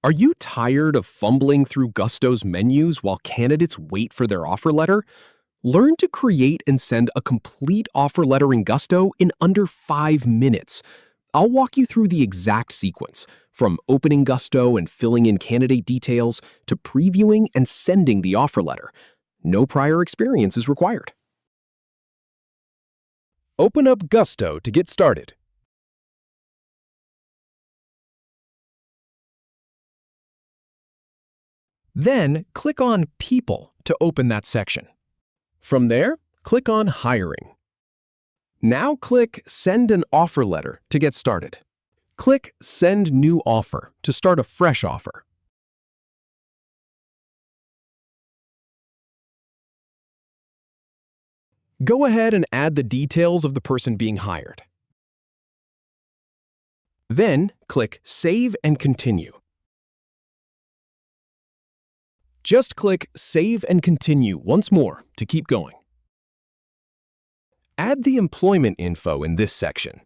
Are you tired of fumbling through Gusto's menus while candidates wait for their offer letter? Learn to create and send a complete offer letter in Gusto in under 5 minutes. I'll walk you through the exact sequence, from opening Gusto and filling in candidate details to previewing and sending the offer letter. No prior experience is required. Open up Gusto to get started. Then, click on People to open that section. From there, click on Hiring. Now click Send an Offer Letter to get started. Click Send New Offer to start a fresh offer. Go ahead and add the details of the person being hired. Then, click Save and Continue. Just click Save and Continue once more to keep going. Add the employment info in this section.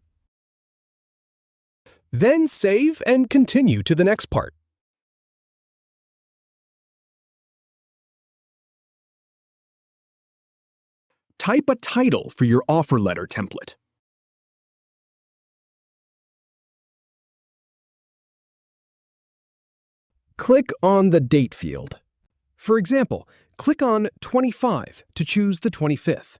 Then save and continue to the next part. Type a title for your offer letter template. Click on the date field. For example, click on 25 to choose the 25th.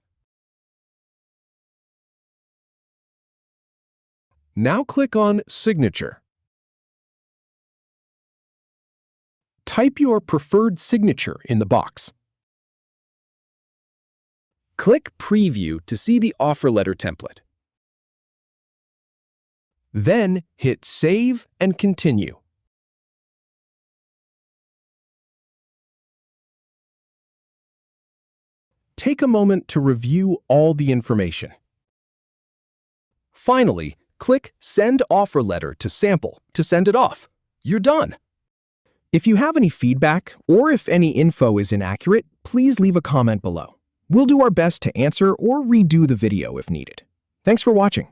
Now click on Signature. Type your preferred signature in the box. Click Preview to see the offer letter template. Then hit Save and Continue. Take a moment to review all the information. Finally, click Send Offer Letter to Sample to send it off. You're done. If you have any feedback or if any info is inaccurate, please leave a comment below. We'll do our best to answer or redo the video if needed. Thanks for watching.